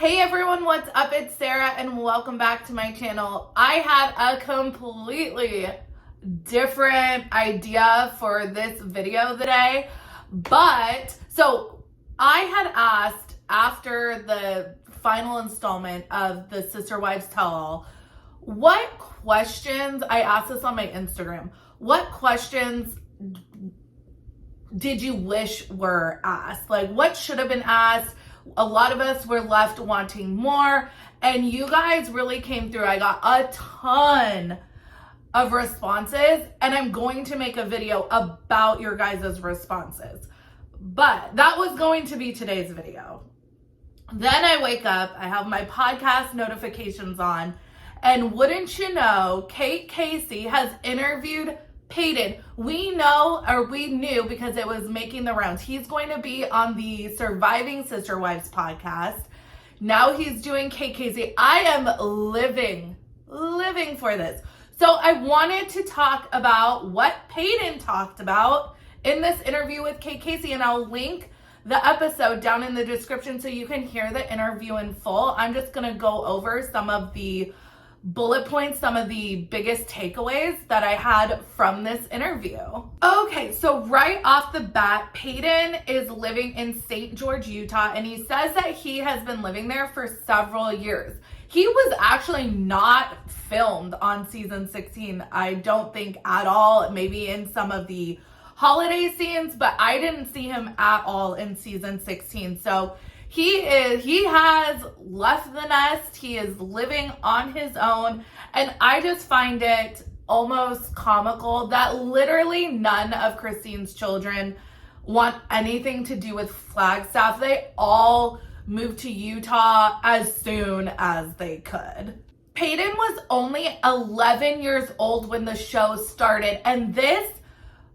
Hey everyone, what's up? It's Sarah and welcome back to my channel. I had a completely different idea for this video today, so I had asked after the final installment of the Sister Wives Tell-All, what questions, I asked this on my Instagram, what questions did you wish were asked? Like, what should have been asked? A lot of us were left wanting more, and you guys really came through. I got a ton of responses, and I'm going to make a video about your guys' responses. But that was going to be today's video. Then I wake up, I have my podcast notifications on, and wouldn't you know, Kate Casey has interviewed Paedon. We knew because it was making the rounds. He's going to be on the Surviving Sister Wives podcast. Now he's doing Kate Casey. I am living for this. So I wanted to talk about what Paedon talked about in this interview with Kate Casey, and I'll link the episode down in the description so you can hear the interview in full. I'm just going to go over some of the bullet points, some of the biggest takeaways that I had from this interview. Okay, so right off the bat, Paedon is living in St. George, Utah, and he says that he has been living there for several years. He was actually not filmed on season 16, I don't think at all, maybe in some of the holiday scenes, but I didn't see him at all in season 16. So he has left the nest. He is living on his own. And I just find it almost comical that literally none of Christine's children want anything to do with Flagstaff. They all moved to Utah as soon as they could. Paedon was only 11 years old when the show started. And this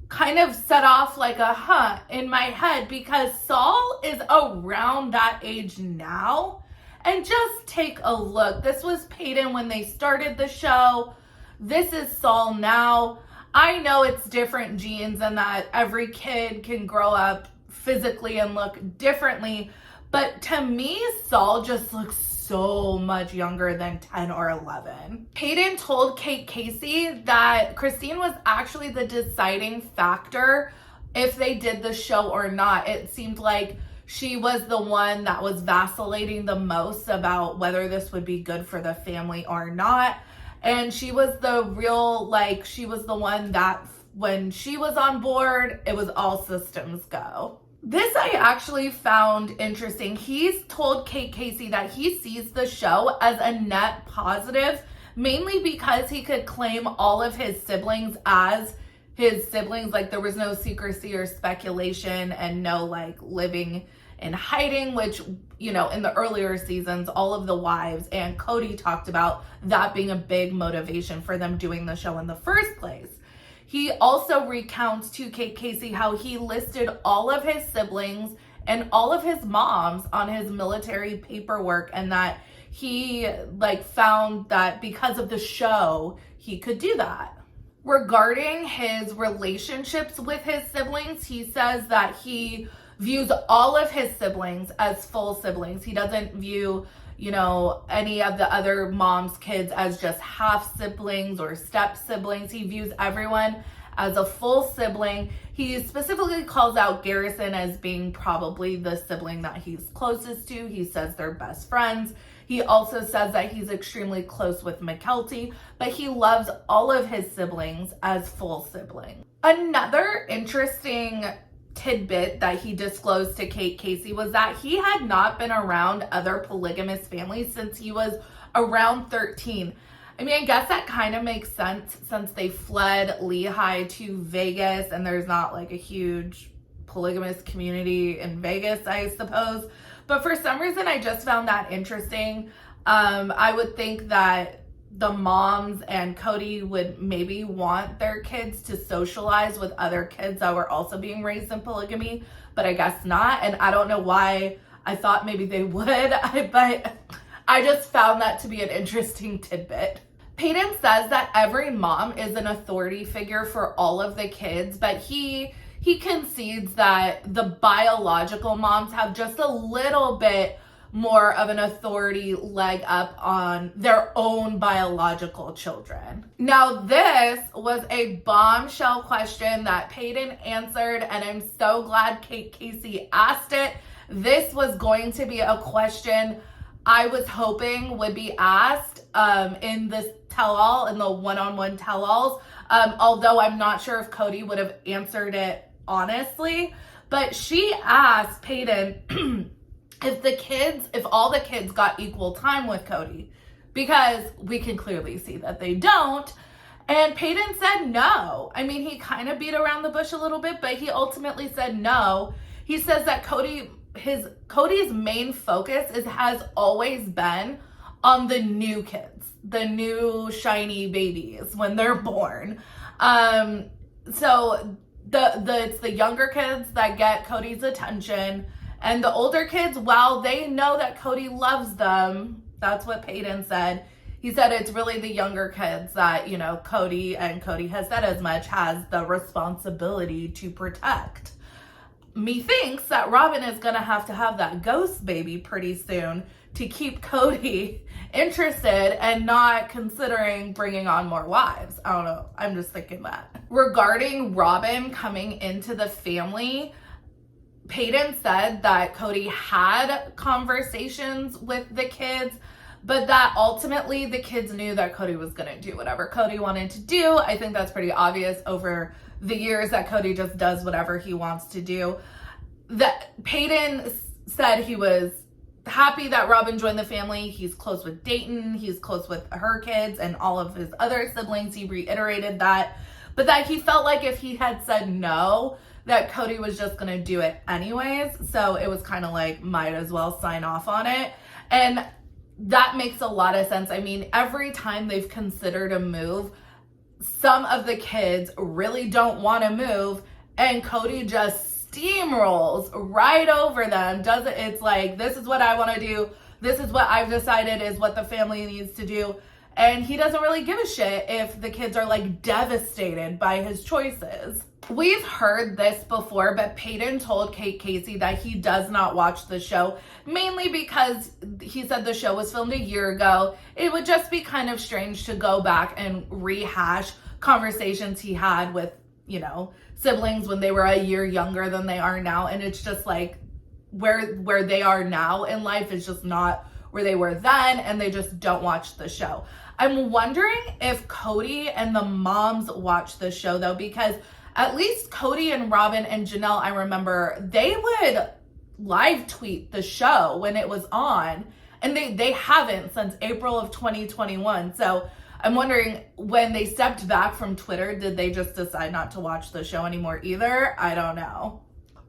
kind of set off like a in my head because Saul is around that age now. And just take a look. This was Paedon when they started the show. This is Saul now. I know it's different genes and that every kid can grow up physically and look differently. But to me, Saul just looks so much younger than 10 or 11. Paedon told Kate Casey that Christine was actually the deciding factor if they did the show or not. It seemed like she was the one that was vacillating the most about whether this would be good for the family or not. And she was the she was the one that when she was on board, it was all systems go. This I actually found interesting. He's told Kate Casey that he sees the show as a net positive, mainly because he could claim all of his siblings as his siblings. Like there was no secrecy or speculation and no living in hiding, which, you know, in the earlier seasons, all of the wives and Kody talked about that being a big motivation for them doing the show in the first place. He also recounts to Kate Casey how he listed all of his siblings and all of his moms on his military paperwork, and that he found that because of the show, he could do that. Regarding his relationships with his siblings, he says that he views all of his siblings as full siblings. He doesn't view, you know, any of the other mom's kids as just half siblings or step siblings. He views everyone as a full sibling. He specifically calls out Garrison as being probably the sibling that he's closest to. He says they're best friends. He also says that he's extremely close with McKelty, but he loves all of his siblings as full siblings. Another interesting tidbit that he disclosed to Kate Casey was that he had not been around other polygamous families since he was around 13. I mean, I guess that kind of makes sense since they fled Lehigh to Vegas and there's not a huge polygamous community in Vegas, I suppose. But for some reason, I just found that interesting. I would think that the moms and Kody would maybe want their kids to socialize with other kids that were also being raised in polygamy, but I guess not. And I don't know why I thought maybe they would, but I just found that to be an interesting tidbit. Paedon says that every mom is an authority figure for all of the kids, but he concedes that the biological moms have just a little bit more of an authority leg up on their own biological children. Now, this was a bombshell question that Peyton answered, and I'm so glad Casey asked it. This was going to be a question I was hoping would be asked in this tell-all, in the one-on-one tell-alls, although I'm not sure if Kody would have answered it honestly. But she asked Paedon if all the kids got equal time with Kody, because we can clearly see that they don't. And Paedon said no. I mean, he kind of beat around the bush a little bit, but he ultimately said no. He says that Kody's main focus has always been on the new kids, the new shiny babies when they're born. So it's the younger kids that get Kody's attention, and the older kids, while they know that Kody loves them, that's what Paedon said. He said it's really the younger kids that, you know, Kody has said as much, has the responsibility to protect. Methinks that Robin is going to have that ghost baby pretty soon to keep Kody interested and not considering bringing on more wives. I don't know. I'm just thinking that. Regarding Robin coming into the family, Paedon said that Kody had conversations with the kids, but that ultimately the kids knew that Kody was going to do whatever Kody wanted to do. I think that's pretty obvious over the years that Kody just does whatever he wants to do. That Paedon said he was happy that Robin joined the family. He's close with Dayton. He's close with her kids and all of his other siblings. He reiterated that. But that he felt like if he had said no, that Kody was just going to do it anyways. So it was kind of like, might as well sign off on it. And that makes a lot of sense. I mean, every time they've considered a move, some of the kids really don't want to move, and Kody just steamrolls right over them. It's like, this is what I want to do. This is what I've decided is what the family needs to do. And he doesn't really give a shit if the kids are like devastated by his choices. We've heard this before, but Paedon told Casey that he does not watch the show, mainly because he said the show was filmed a year ago. It would just be kind of strange to go back and rehash conversations he had with, you know, siblings when they were a year younger than they are now. And it's just like where they are now in life is just not where they were then, and they just don't watch the show. I'm wondering if Kody and the moms watch the show though, because at least Kody and Robin and Janelle, I remember, they would live tweet the show when it was on, and they haven't since April of 2021. So I'm wondering, when they stepped back from Twitter, did they just decide not to watch the show anymore either? I don't know.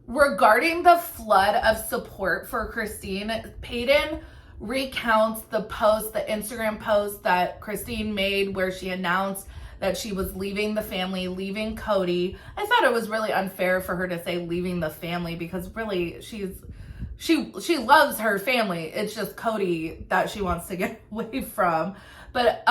Regarding the flood of support for Christine, Paedon recounts the Instagram post that Christine made where she announced that she was leaving the family, leaving Kody. I thought it was really unfair for her to say leaving the family, because really she loves her family. It's just Kody that she wants to get away from. But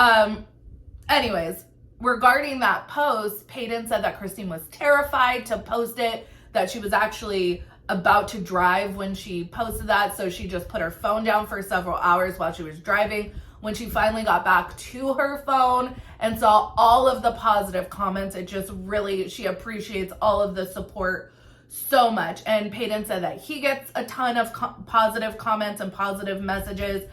anyways, regarding that post, Paedon said that Christine was terrified to post it, that she was actually about to drive when she posted that, so she just put her phone down for several hours while she was driving. When she finally got back to her phone and saw all of the positive comments, it just really, she appreciates all of the support so much. And Paedon said that he gets a ton of positive comments and positive messages.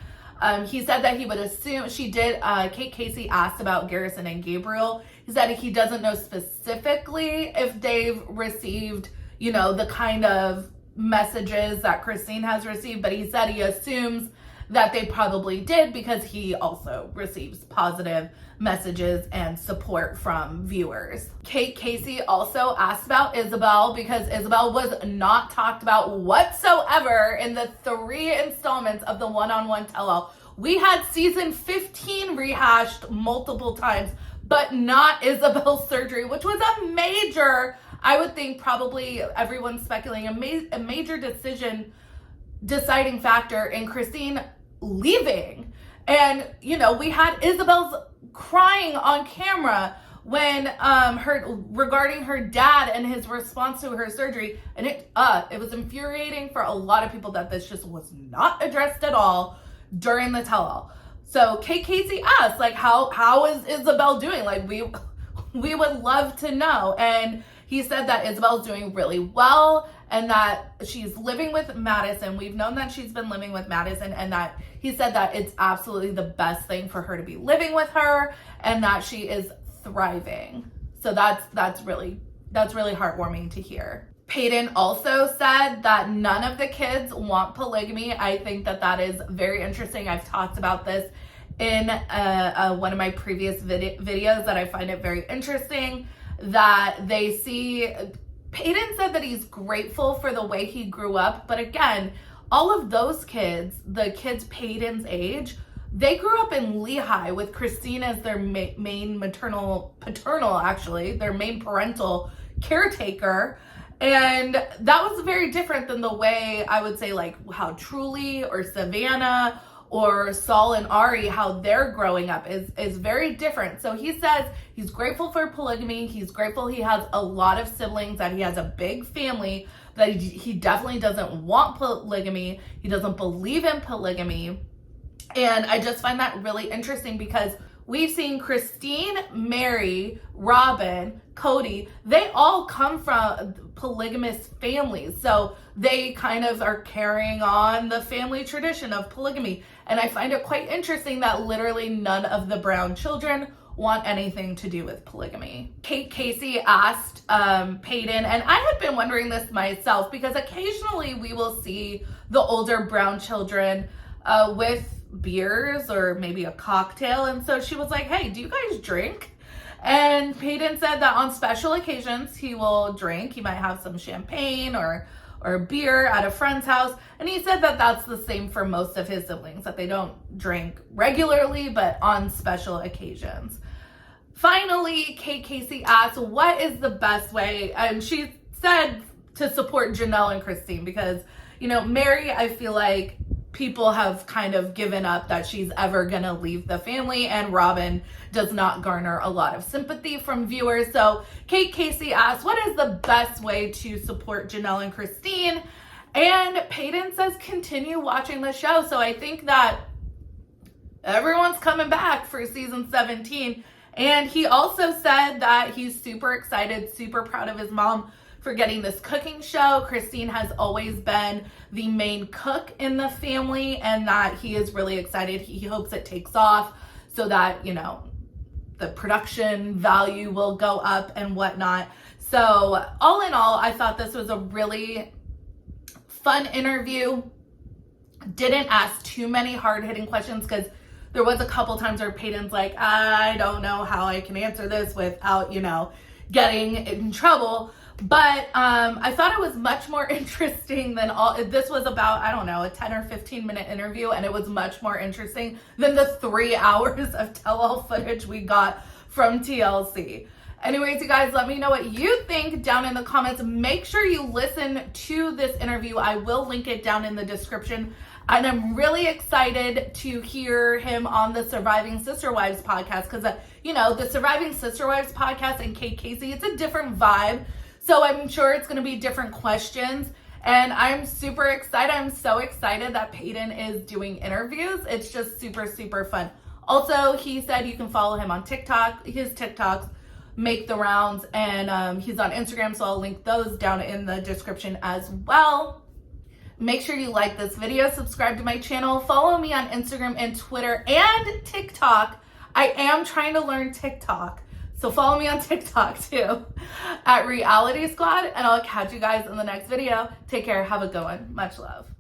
He said that he would assume, Casey asked about Garrison and Gabriel. He said he doesn't know specifically if they've received, you know, the kind of messages that Christine has received, but he said he assumes that they probably did, because he also receives positive messages and support from viewers. Casey also asked about Ysabel, because Ysabel was not talked about whatsoever in the 3 installments of the one-on-one tell-all. We had season 15 rehashed multiple times, but not Ysabel's surgery, which was a major, I would think probably everyone's speculating, a major deciding factor in Christine leaving. And, you know, we had Ysabel's crying on camera when regarding her dad and his response to her surgery, and it was infuriating for a lot of people that this just was not addressed at all during the tell-all. So Kate Casey asked, like, how is Ysabel doing? Like, we would love to know. And he said that Ysabel's doing really well and that she's living with Madison. We've known that she's been living with Madison, and that he said that it's absolutely the best thing for her to be living with her and that she is thriving. So that's really heartwarming to hear. Paedon also said that none of the kids want polygamy. I think that is very interesting. I've talked about this in one of my previous videos, that I find it very interesting that they see. Paedon said that he's grateful for the way he grew up, but again, all of those kids, the kids Paedon's age, they grew up in Lehigh with Christine as their main their main parental caretaker. And that was very different than the way, I would say, like how Truly or Savannah or Saul and Ari, how they're growing up is very different. So he says he's grateful for polygamy. He's grateful he has a lot of siblings, that he has a big family, that he definitely doesn't want polygamy. He doesn't believe in polygamy. And I just find that really interesting because we've seen Christine, Mary, Robin, Kody, they all come from polygamous families. So they kind of are carrying on the family tradition of polygamy. And I find it quite interesting that literally none of the Brown children want anything to do with polygamy. Kate Casey asked Paedon, and I had been wondering this myself, because occasionally we will see the older Brown children with beers or maybe a cocktail. And so she was like, hey, do you guys drink? And Paedon said that on special occasions he will drink. He might have some champagne or beer at a friend's house. And he said that that's the same for most of his siblings, that they don't drink regularly, but on special occasions. Finally, Kate Casey asked, what is the best way? And she said to support Janelle and Christine, because, you know, Mary, I feel like people have kind of given up that she's ever gonna leave the family, and Robin does not garner a lot of sympathy from viewers. So Kate Casey asked, what is the best way to support Janelle and Christine? And Paedon says, continue watching the show. So I think that everyone's coming back for season 17. And he also said that he's super excited, super proud of his mom for getting this cooking show. Christine has always been the main cook in the family, and that he is really excited. He hopes it takes off so that, you know, the production value will go up and whatnot. So all in all, I thought this was a really fun interview. Didn't ask too many hard-hitting questions, because there was a couple times where Paedon's like, I don't know how I can answer this without, you know, getting in trouble. But I thought it was much more interesting than this was about, I don't know, a 10 or 15 minute interview, and it was much more interesting than the 3 hours of tell-all footage we got from TLC. Anyways, you guys, let me know what you think down in the comments. Make sure you listen to this interview. I will link it down in the description. And I'm really excited to hear him on the Surviving Sister Wives podcast, because, you know, the Surviving Sister Wives podcast and Kate Casey, it's a different vibe. So I'm sure it's going to be different questions. And I'm super excited. I'm so excited that Peyton is doing interviews. It's just super, super fun. Also, he said you can follow him on TikTok. His TikToks make the rounds, and he's on Instagram, so I'll link those down in the description as well. Make sure you like this video, subscribe to my channel, follow me on Instagram and Twitter and TikTok. I am trying to learn TikTok, so follow me on TikTok too at Reality Squad, and I'll catch you guys in the next video. Take care, have a good one, much love.